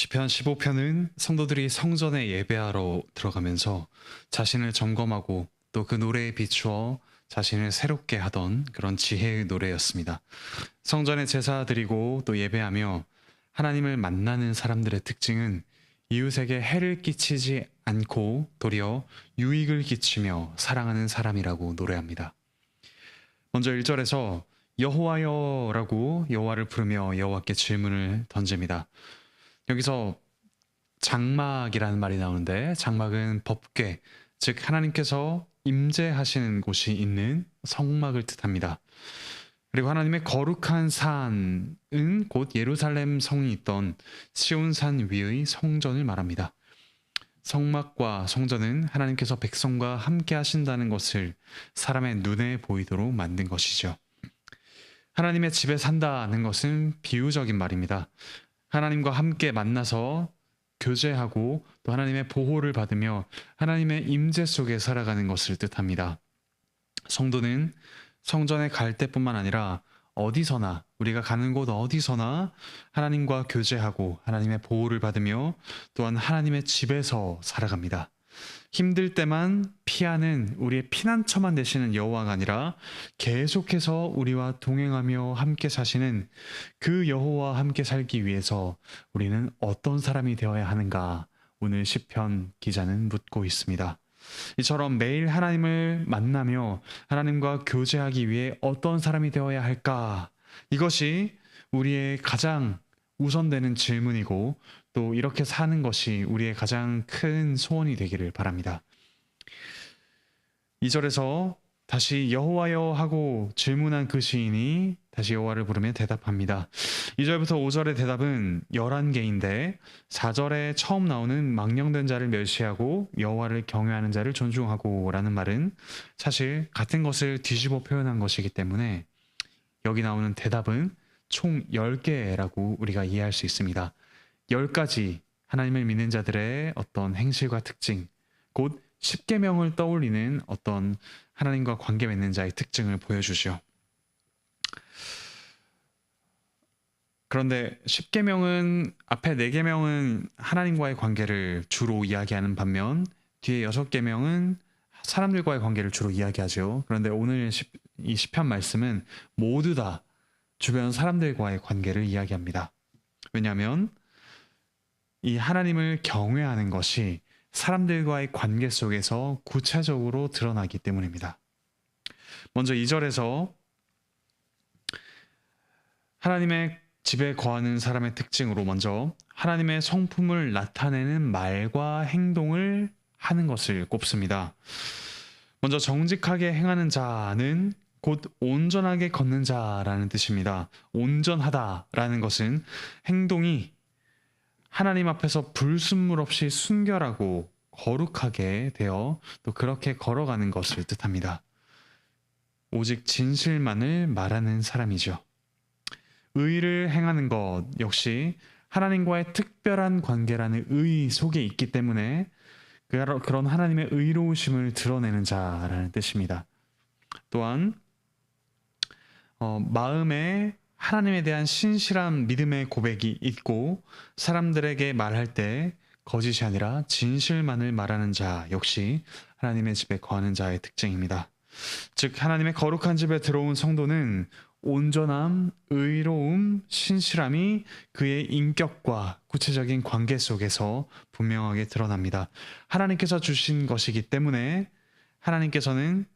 시편 15편은 성도들이 성전에 예배하러 들어가면서 자신을 점검하고 또 그 노래에 비추어 자신을 새롭게 하던 그런 지혜의 노래였습니다. 성전에 제사 드리고 또 예배하며 하나님을 만나는 사람들의 특징은 이웃에게 해를 끼치지 않고 도리어 유익을 끼치며 사랑하는 사람이라고 노래합니다. 먼저 1절에서 여호와여라고 여호와를 부르며 여호와께 질문을 던집니다. 여기서 장막이라는 말이 나오는데, 장막은 법궤, 즉 하나님께서 임재하시는 곳이 있는 성막을 뜻합니다. 그리고 하나님의 거룩한 산은 곧 예루살렘 성이 있던 시온산 위의 성전을 말합니다. 성막과 성전은 하나님께서 백성과 함께 하신다는 것을 사람의 눈에 보이도록 만든 것이죠. 하나님의 집에 산다는 것은 비유적인 말입니다. 하나님과 함께 만나서 교제하고 또 하나님의 보호를 받으며 하나님의 임재 속에 살아가는 것을 뜻합니다. 성도는 성전에 갈 때뿐만 아니라 어디서나, 우리가 가는 곳 어디서나 하나님과 교제하고 하나님의 보호를 받으며 또한 하나님의 집에서 살아갑니다. 힘들 때만 피하는 우리의 피난처만 되시는 여호와가 아니라 계속해서 우리와 동행하며 함께 사시는 그 여호와와 함께 살기 위해서 우리는 어떤 사람이 되어야 하는가, 오늘 시편 기자는 묻고 있습니다. 이처럼 매일 하나님을 만나며 하나님과 교제하기 위해 어떤 사람이 되어야 할까? 이것이 우리의 가장 우선되는 질문이고 또 이렇게 사는 것이 우리의 가장 큰 소원이 되기를 바랍니다. 2절에서 다시 여호와여 하고 질문한 그 시인이 다시 여호와를 부르며 대답합니다. 2절부터 5절의 대답은 11개인데 4절에 처음 나오는 망령된 자를 멸시하고 여호와를 경외하는 자를 존중하고 라는 말은 사실 같은 것을 뒤집어 표현한 것이기 때문에 여기 나오는 대답은 총 10개라고 우리가 이해할 수 있습니다. 10가지 하나님을 믿는 자들의 어떤 행실과 특징, 곧 10계명을 떠올리는 어떤 하나님과 관계 맺는 자의 특징을 보여주죠. 그런데 10계명은 앞에 4계명은 하나님과의 관계를 주로 이야기하는 반면 뒤에 6계명은 사람들과의 관계를 주로 이야기하죠. 그런데 오늘 이 시편 말씀은 모두 다 주변 사람들과의 관계를 이야기합니다. 왜냐하면 이 하나님을 경외하는 것이 사람들과의 관계 속에서 구체적으로 드러나기 때문입니다. 먼저 2절에서 하나님의 집에 거하는 사람의 특징으로 먼저 하나님의 성품을 나타내는 말과 행동을 하는 것을 꼽습니다. 먼저 정직하게 행하는 자는 곧 온전하게 걷는 자라는 뜻입니다. 온전하다라는 것은 행동이 하나님 앞에서 불순물 없이 순결하고 거룩하게 되어 또 그렇게 걸어가는 것을 뜻합니다. 오직 진실만을 말하는 사람이죠. 의를 행하는 것 역시 하나님과의 특별한 관계라는 의 속에 있기 때문에 그런 하나님의 의로우심을 드러내는 자라는 뜻입니다. 또한 마음에 하나님에 대한 신실한 믿음의 고백이 있고 사람들에게 말할 때 거짓이 아니라 진실만을 말하는 자 역시 하나님의 집에 거하는 자의 특징입니다. 즉 하나님의 거룩한 집에 들어온 성도는 온전함, 의로움, 신실함이 그의 인격과 구체적인 관계 속에서 분명하게 드러납니다. 하나님께서 주신 것이기 때문에 하나님께서는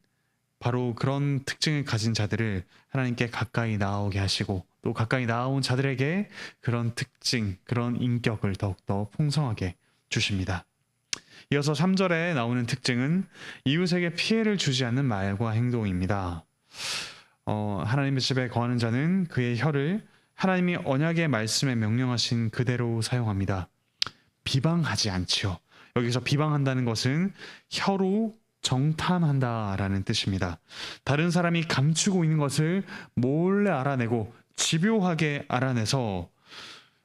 바로 그런 특징을 가진 자들을 하나님께 가까이 나오게 하시고 또 가까이 나온 자들에게 그런 특징, 그런 인격을 더욱더 풍성하게 주십니다. 이어서 3절에 나오는 특징은 이웃에게 피해를 주지 않는 말과 행동입니다. 하나님의 집에 거하는 자는 그의 혀를 하나님이 언약의 말씀에 명령하신 그대로 사용합니다. 비방하지 않지요. 여기서 비방한다는 것은 혀로 정탐한다라는 뜻입니다. 다른 사람이 감추고 있는 것을 몰래 알아내고 집요하게 알아내서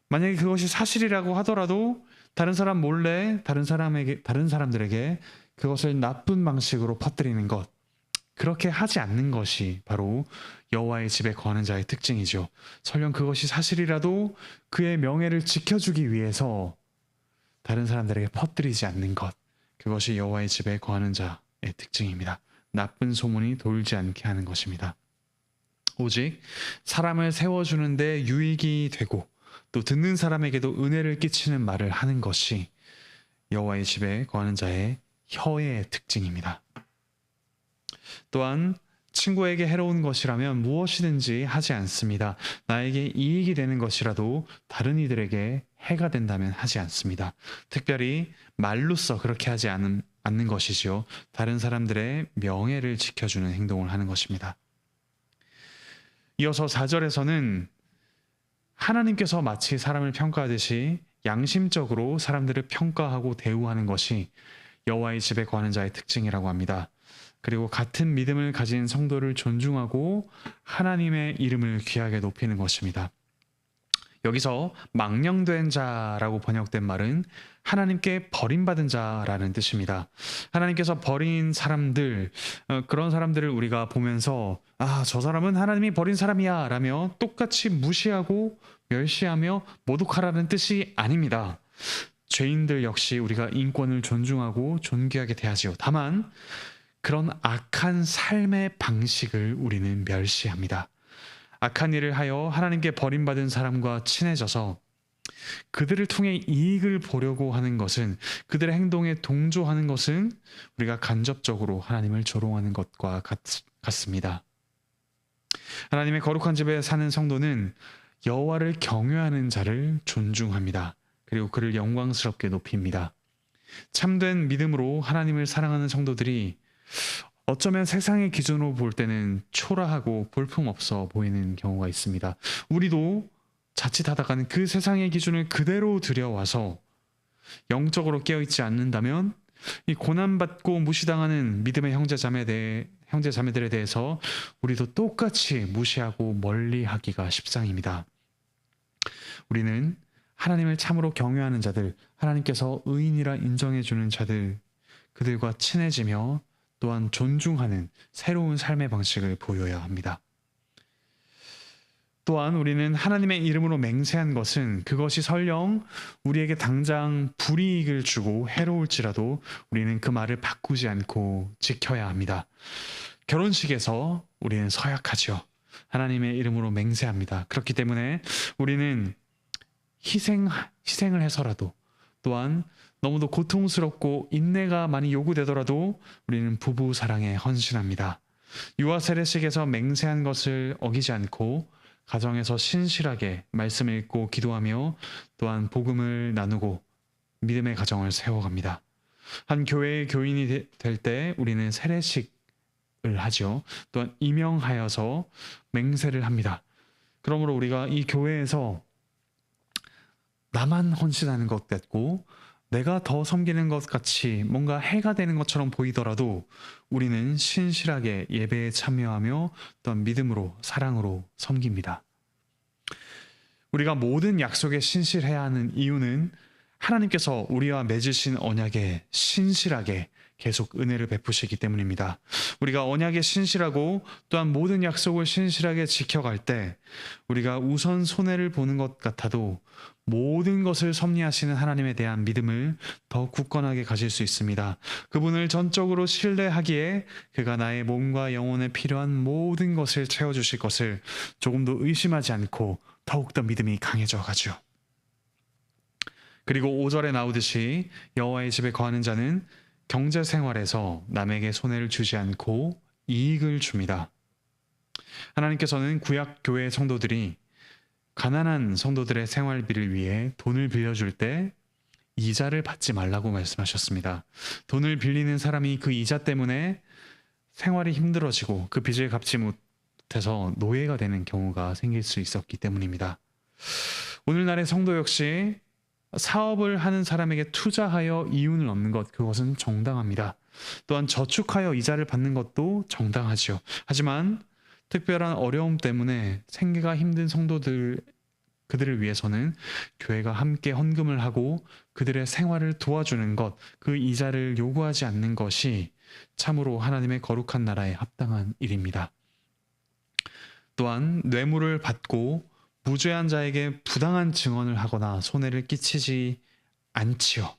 만약에 그것이 사실이라고 하더라도 다른 사람 몰래 다른 사람들에게 그것을 나쁜 방식으로 퍼뜨리는 것, 그렇게 하지 않는 것이 바로 여호와의 집에 거하는 자의 특징이죠. 설령 그것이 사실이라도 그의 명예를 지켜주기 위해서 다른 사람들에게 퍼뜨리지 않는 것, 그것이 여호와의 집에 거하는 자의 특징입니다. 나쁜 소문이 돌지 않게 하는 것입니다. 오직 사람을 세워주는데 유익이 되고 또 듣는 사람에게도 은혜를 끼치는 말을 하는 것이 여호와의 집에 거하는 자의 혀의 특징입니다. 또한 친구에게 해로운 것이라면 무엇이든지 하지 않습니다. 나에게 이익이 되는 것이라도 다른 이들에게 해가 된다면 하지 않습니다. 특별히 말로써 그렇게 하지 않는 것이지요. 다른 사람들의 명예를 지켜주는 행동을 하는 것입니다. 이어서 4절에서는 하나님께서 마치 사람을 평가하듯이 양심적으로 사람들을 평가하고 대우하는 것이 여호와의 집에 거하는 자의 특징이라고 합니다. 그리고 같은 믿음을 가진 성도를 존중하고 하나님의 이름을 귀하게 높이는 것입니다. 여기서 망령된 자라고 번역된 말은 하나님께 버림받은 자라는 뜻입니다. 하나님께서 버린 사람들, 그런 사람들을 우리가 보면서 저 사람은 하나님이 버린 사람이야 라며 똑같이 무시하고 멸시하며 모독하라는 뜻이 아닙니다. 죄인들 역시 우리가 인권을 존중하고 존귀하게 대하지요. 다만 그런 악한 삶의 방식을 우리는 멸시합니다. 악한 일을 하여 하나님께 버림받은 사람과 친해져서 그들을 통해 이익을 보려고 하는 것은, 그들의 행동에 동조하는 것은 우리가 간접적으로 하나님을 조롱하는 것과 같습니다. 하나님의 거룩한 집에 사는 성도는 여호와를 경외하는 자를 존중합니다. 그리고 그를 영광스럽게 높입니다. 참된 믿음으로 하나님을 사랑하는 성도들이 어쩌면 세상의 기준으로 볼 때는 초라하고 볼품없어 보이는 경우가 있습니다. 우리도 자칫하다가는 그 세상의 기준을 그대로 들여와서 영적으로 깨어있지 않는다면 이 고난받고 무시당하는 믿음의 형제자매들에 대해서 우리도 똑같이 무시하고 멀리하기가 십상입니다. 우리는 하나님을 참으로 경외하는 자들, 하나님께서 의인이라 인정해주는 자들, 그들과 친해지며 또한 존중하는 새로운 삶의 방식을 보여야 합니다. 또한 우리는 하나님의 이름으로 맹세한 것은 그것이 설령 우리에게 당장 불이익을 주고 해로울지라도 우리는 그 말을 바꾸지 않고 지켜야 합니다. 결혼식에서 우리는 서약하죠. 하나님의 이름으로 맹세합니다. 그렇기 때문에 우리는 희생을 해서라도, 또한 너무도 고통스럽고 인내가 많이 요구되더라도 우리는 부부 사랑에 헌신합니다. 유아 세례식에서 맹세한 것을 어기지 않고 가정에서 신실하게 말씀을 읽고 기도하며 또한 복음을 나누고 믿음의 가정을 세워갑니다. 한 교회의 교인이 될 때 우리는 세례식을 하죠. 또한 임명하여서 맹세를 합니다. 그러므로 우리가 이 교회에서 나만 헌신하는 것 같고 내가 더 섬기는 것 같이 뭔가 해가 되는 것처럼 보이더라도 우리는 신실하게 예배에 참여하며 또한 믿음으로 사랑으로 섬깁니다. 우리가 모든 약속에 신실해야 하는 이유는 하나님께서 우리와 맺으신 언약에 신실하게 계속 은혜를 베푸시기 때문입니다. 우리가 언약에 신실하고 또한 모든 약속을 신실하게 지켜갈 때 우리가 우선 손해를 보는 것 같아도 모든 것을 섭리하시는 하나님에 대한 믿음을 더 굳건하게 가질 수 있습니다. 그분을 전적으로 신뢰하기에 그가 나의 몸과 영혼에 필요한 모든 것을 채워주실 것을 조금도 의심하지 않고 더욱더 믿음이 강해져 가죠. 그리고 5절에 나오듯이 여호와의 집에 거하는 자는 경제 생활에서 남에게 손해를 주지 않고 이익을 줍니다. 하나님께서는 구약 교회 성도들이 가난한 성도들의 생활비를 위해 돈을 빌려줄 때 이자를 받지 말라고 말씀하셨습니다. 돈을 빌리는 사람이 그 이자 때문에 생활이 힘들어지고 그 빚을 갚지 못해서 노예가 되는 경우가 생길 수 있었기 때문입니다. 오늘날의 성도 역시 사업을 하는 사람에게 투자하여 이윤을 얻는 것, 그것은 정당합니다. 또한 저축하여 이자를 받는 것도 정당하지요. 하지만 특별한 어려움 때문에 생계가 힘든 성도들, 그들을 위해서는 교회가 함께 헌금을 하고 그들의 생활을 도와주는 것, 그 이자를 요구하지 않는 것이 참으로 하나님의 거룩한 나라에 합당한 일입니다. 또한 뇌물을 받고 무죄한 자에게 부당한 증언을 하거나 손해를 끼치지 않지요.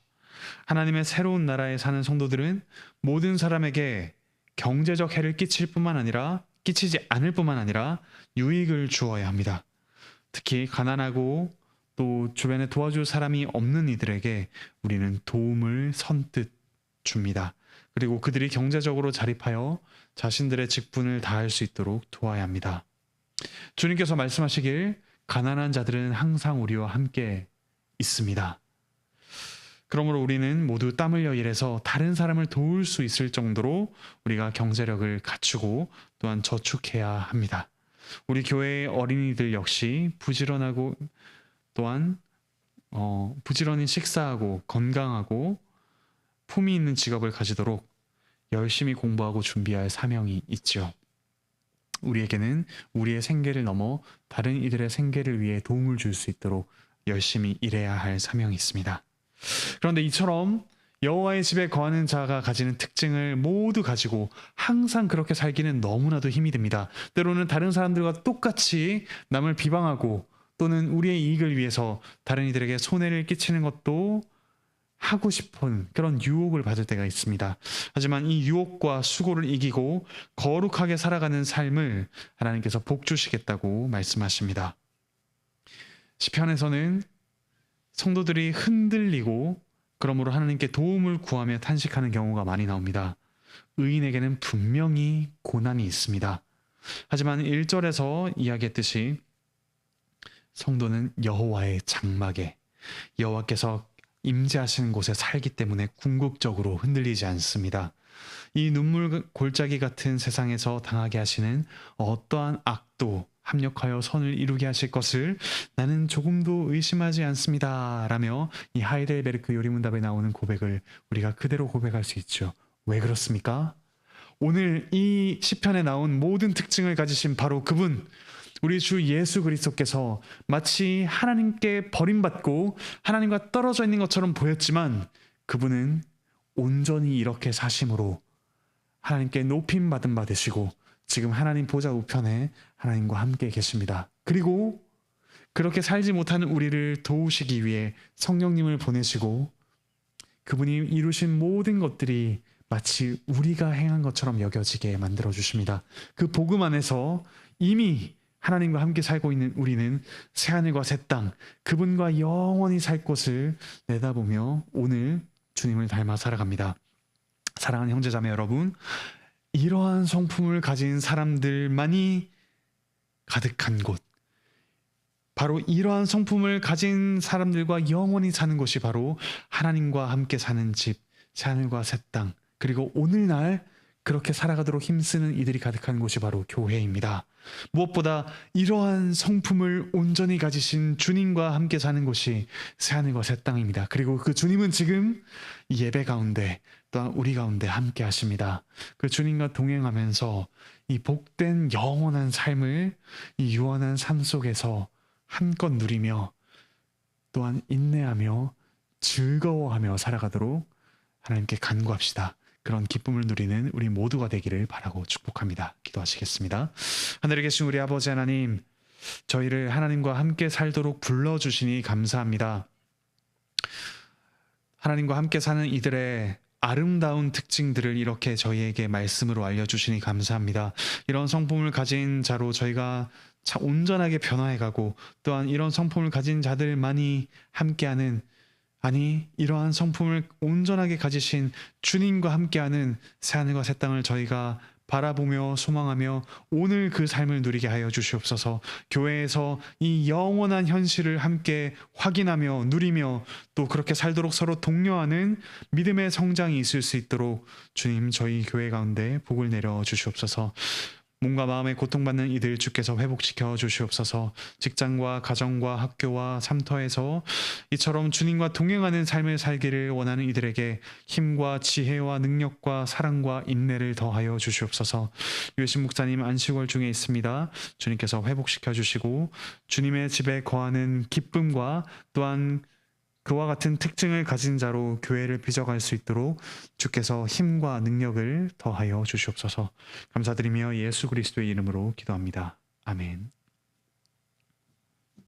하나님의 새로운 나라에 사는 성도들은 모든 사람에게 경제적 해를 끼치지 않을 뿐만 아니라 유익을 주어야 합니다. 특히 가난하고 또 주변에 도와줄 사람이 없는 이들에게 우리는 도움을 선뜻 줍니다. 그리고 그들이 경제적으로 자립하여 자신들의 직분을 다할 수 있도록 도와야 합니다. 주님께서 말씀하시길 가난한 자들은 항상 우리와 함께 있습니다. 그러므로 우리는 모두 땀 흘려 일해서 다른 사람을 도울 수 있을 정도로 우리가 경제력을 갖추고 또한 저축해야 합니다. 우리 교회의 어린이들 역시 부지런하고 또한 부지런히 식사하고 건강하고 품위 있는 직업을 가지도록 열심히 공부하고 준비할 사명이 있죠. 우리에게는 우리의 생계를 넘어 다른 이들의 생계를 위해 도움을 줄 수 있도록 열심히 일해야 할 사명이 있습니다. 그런데 이처럼 여호와의 집에 거하는 자가 가지는 특징을 모두 가지고 항상 그렇게 살기는 너무나도 힘이 듭니다. 때로는 다른 사람들과 똑같이 남을 비방하고 또는 우리의 이익을 위해서 다른 이들에게 손해를 끼치는 것도 하고 싶은 그런 유혹을 받을 때가 있습니다. 하지만 이 유혹과 수고를 이기고 거룩하게 살아가는 삶을 하나님께서 복 주시겠다고 말씀하십니다. 시편에서는 성도들이 흔들리고 그러므로 하나님께 도움을 구하며 탄식하는 경우가 많이 나옵니다. 의인에게는 분명히 고난이 있습니다. 하지만 1절에서 이야기했듯이 성도는 여호와의 장막에 여호와께서 임재하시는 곳에 살기 때문에 궁극적으로 흔들리지 않습니다. 이 눈물 골짜기 같은 세상에서 당하게 하시는 어떠한 악도 합력하여 선을 이루게 하실 것을 나는 조금도 의심하지 않습니다. 라며 이 하이델베르크 요리문답에 나오는 고백을 우리가 그대로 고백할 수 있죠. 왜 그렇습니까? 오늘 이 시편에 나온 모든 특징을 가지신 바로 그분, 우리 주 예수 그리스도께서 마치 하나님께 버림받고 하나님과 떨어져 있는 것처럼 보였지만 그분은 온전히 이렇게 사심으로 하나님께 높임받은 바 되시고 지금 하나님 보좌 우편에 하나님과 함께 계십니다. 그리고 그렇게 살지 못하는 우리를 도우시기 위해 성령님을 보내시고 그분이 이루신 모든 것들이 마치 우리가 행한 것처럼 여겨지게 만들어 주십니다. 그 복음 안에서 이미 하나님과 함께 살고 있는 우리는 새하늘과 새 땅, 그분과 영원히 살 곳을 내다보며 오늘 주님을 닮아 살아갑니다. 사랑하는 형제자매 여러분, 이러한 성품을 가진 사람들만이 가득한 곳, 바로 이러한 성품을 가진 사람들과 영원히 사는 곳이 바로 하나님과 함께 사는 집, 새하늘과 새 땅, 그리고 오늘날 그렇게 살아가도록 힘쓰는 이들이 가득한 곳이 바로 교회입니다. 무엇보다 이러한 성품을 온전히 가지신 주님과 함께 사는 곳이 새하늘과 새 땅입니다. 그리고 그 주님은 지금 예배 가운데 또한 우리 가운데 함께 하십니다. 그 주님과 동행하면서 이 복된 영원한 삶을 이 유한한 삶 속에서 한껏 누리며 또한 인내하며 즐거워하며 살아가도록 하나님께 간구합시다. 그런 기쁨을 누리는 우리 모두가 되기를 바라고 축복합니다. 기도하시겠습니다. 하늘에 계신 우리 아버지 하나님, 저희를 하나님과 함께 살도록 불러주시니 감사합니다. 하나님과 함께 사는 이들의 아름다운 특징들을 이렇게 저희에게 말씀으로 알려주시니 감사합니다. 이런 성품을 가진 자로 저희가 온전하게 변화해가고 또한 이런 성품을 가진 자들만이 함께하는, 아니 이러한 성품을 온전하게 가지신 주님과 함께하는 새하늘과 새 땅을 저희가 바라보며 소망하며 오늘 그 삶을 누리게 하여 주시옵소서. 교회에서 이 영원한 현실을 함께 확인하며 누리며 또 그렇게 살도록 서로 독려하는 믿음의 성장이 있을 수 있도록 주님 저희 교회 가운데 복을 내려 주시옵소서. 몸과 마음에 고통받는 이들 주께서 회복시켜 주시옵소서. 직장과 가정과 학교와 삶터에서 이처럼 주님과 동행하는 삶을 살기를 원하는 이들에게 힘과 지혜와 능력과 사랑과 인내를 더하여 주시옵소서. 유해신 목사님 안식월 중에 있습니다. 주님께서 회복시켜 주시고 주님의 집에 거하는 기쁨과 또한 그와 같은 특징을 가진 자로 교회를 빚어갈 수 있도록 주께서 힘과 능력을 더하여 주시옵소서. 감사드리며 예수 그리스도의 이름으로 기도합니다. 아멘.